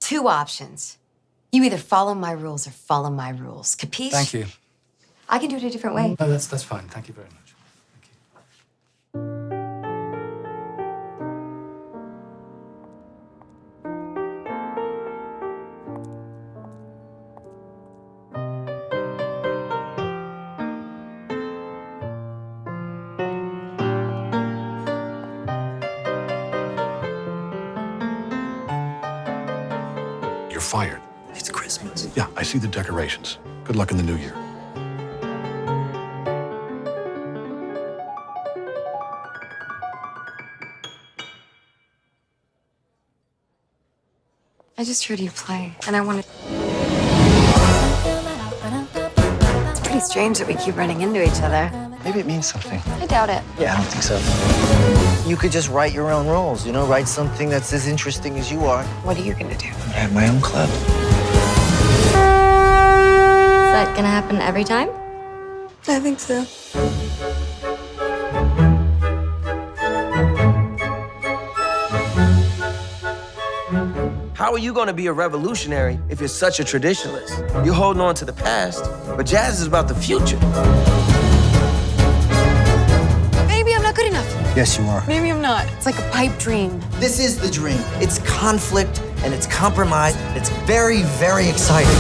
Two options. You either follow my rules or follow my rules. Capiche? Thank you. I can do it a different way. No, that's fine. Thank you very much. Thank you. You're fired. It's Christmas. Yeah, I see the decorations. Good luck in the new year. I just heard you play, and I wanted... It's pretty strange that we keep running into each other. Maybe it means something. I doubt it. Yeah, I don't think so. You could just write your own rules, write something that's as interesting as you are. What are you gonna do? I have my own club. Is that gonna happen every time? I think so. How are you going to be a revolutionary if you're such a traditionalist? You're holding on to the past, but jazz is about the future. Maybe I'm not good enough. Yes, you are. Maybe I'm not. It's like a pipe dream. This is the dream. It's conflict and it's compromise. It's very, very exciting.